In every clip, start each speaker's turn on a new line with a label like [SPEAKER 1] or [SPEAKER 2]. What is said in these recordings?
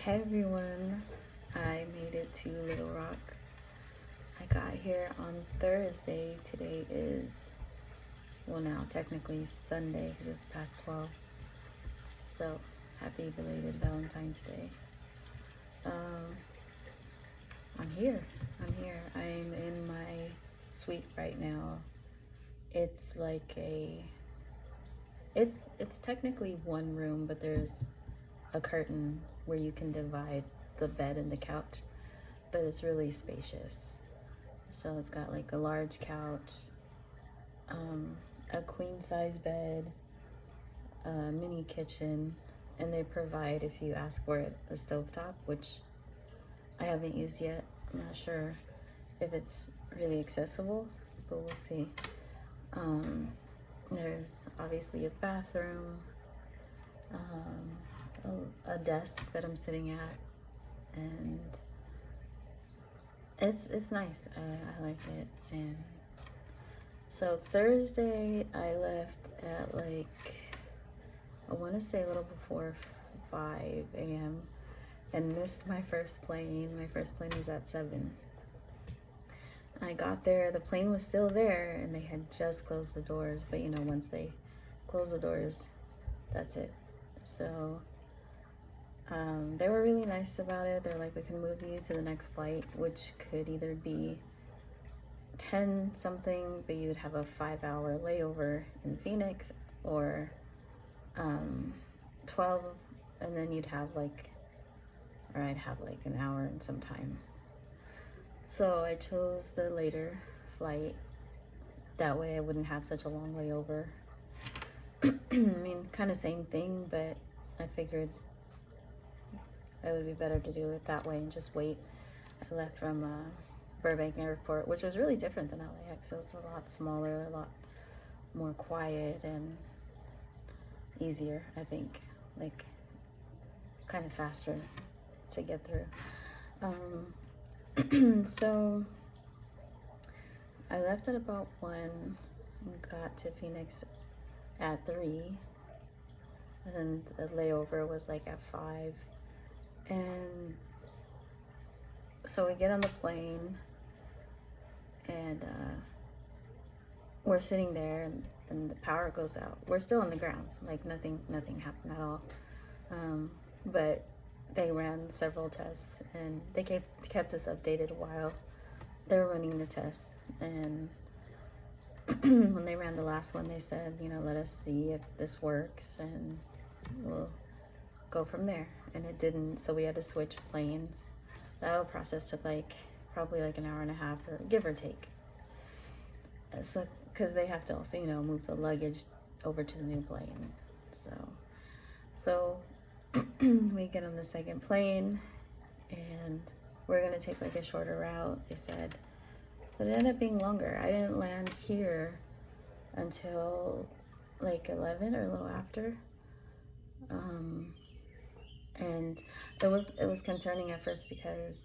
[SPEAKER 1] Hey everyone, I made it to Little Rock. I got here on Thursday. Today is, well, now technically Sunday because it's past 12. So, happy belated Valentine's Day. I'm here. I'm in my suite right now. It's like it's technically one room, but there's a curtain where you can divide the bed and the couch, but it's really spacious. So it's got like a large couch, a queen size bed, a mini kitchen, and they provide, if you ask for it, a stovetop, which I haven't used yet. I'm not sure if it's really accessible, but we'll see. There's obviously a bathroom, a desk that I'm sitting at, and it's nice. I like it. And so Thursday I left at like, I want to say a little before 5 a.m. and missed my first plane. My first plane was at 7. I got there, the plane was still there, and they had just closed the doors. But you know, once they close the doors, that's it. So they were really nice about it. They're like, we can move you to the next flight, which could either be 10 something, but you would have a 5-hour layover in Phoenix, or 12, and then you'd have like, or I'd have like an hour and some time. So I chose the later flight. That way I wouldn't have such a long layover. I mean, kind of same thing, but I figured it would be better to do it that way and just wait. I left from Burbank Airport, which was really different than LAX. It was a lot smaller, a lot more quiet and easier, I think, like kind of faster to get through. So I left at about 1 and got to Phoenix at 3, and then the layover was like at 5. And so we get on the plane, and we're sitting there, and the power goes out. We're still on the ground, like nothing happened at all. But they ran several tests, and they kept us updated while they were running the tests. And when they ran the last one, they said, you know, let us see if this works, and we'll go from there. And it didn't, so we had to switch planes. That whole process took like probably like an hour and a half, or give or take. So, because they have to also, you know, move the luggage over to the new plane. So we get on the second plane, and we're gonna take like a shorter route, they said, but it ended up being longer. I didn't land here until like 11 or a little after. And it was concerning at first, because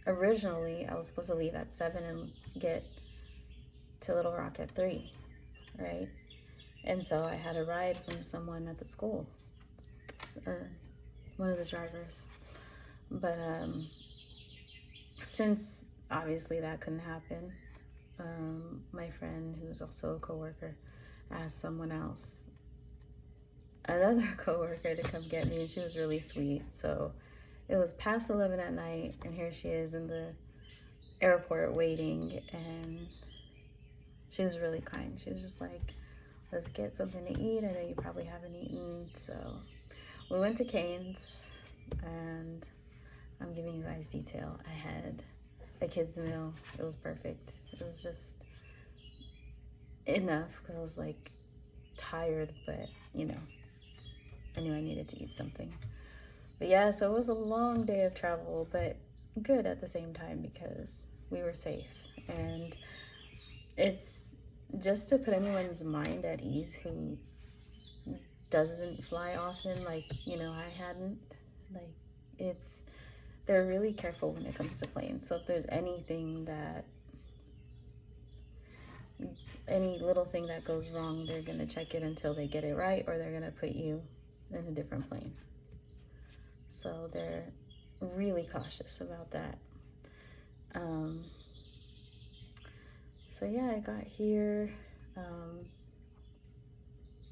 [SPEAKER 1] originally I was supposed to leave at 7 and get to Little Rock at 3, right? And so I had a ride from someone at the school, one of the drivers. But since obviously that couldn't happen, my friend, who's also a coworker, asked someone else, another coworker, to come get me, and she was really sweet. So it was past 11 at night, and here she is in the airport waiting, and she was really kind. She was just like, let's get something to eat. I know you probably haven't eaten. So we went to Cane's, and I'm giving you guys detail. I had a kid's meal. It was perfect. It was just enough, because I was like tired, but you know, I knew I needed to eat something. But yeah, so it was a long day of travel, but good at the same time, because we were safe. And it's just to put anyone's mind at ease who doesn't fly often, like, you know, I hadn't. Like, they're really careful when it comes to planes. So if there's anything that, any little thing that goes wrong, they're gonna check it until they get it right, or they're gonna put you in a different plane. So they're really cautious about that. So yeah, I got here.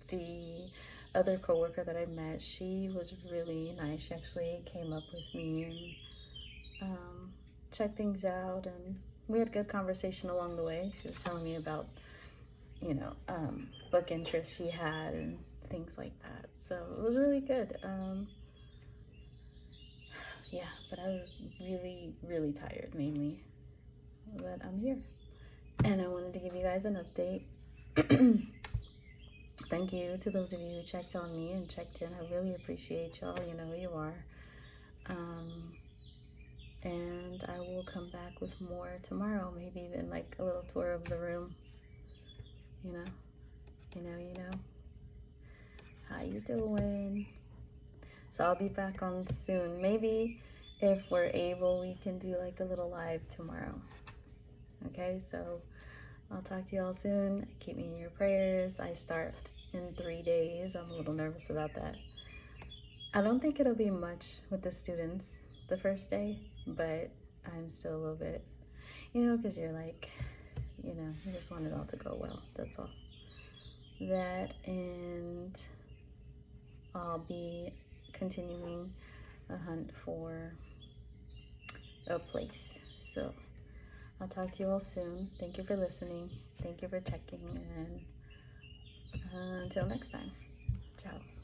[SPEAKER 1] The other coworker that I met, she was really nice. She actually came up with me and checked things out, and we had a good conversation along the way. She was telling me about, you know, book interests she had and things like that. So it was really good. Yeah, but I was really, really tired mainly. But I'm here. And I wanted to give you guys an update. Thank you to those of you who checked on me and checked in. I really appreciate y'all. You know who you are. And I will come back with more tomorrow. Maybe even like a little tour of the room. You know. How you doing? So I'll be back on soon. Maybe if we're able, we can do like a little live tomorrow. Okay, so I'll talk to y'all soon. Keep me in your prayers. I start in 3 days. I'm a little nervous about that. I don't think it'll be much with the students the first day, but I'm still a little bit, you know, because you're like, you know, you just want it all to go well. That's all. That, and I'll be continuing a hunt for a place. So I'll talk to you all soon. Thank you for listening. Thank you for checking. And until next time, ciao.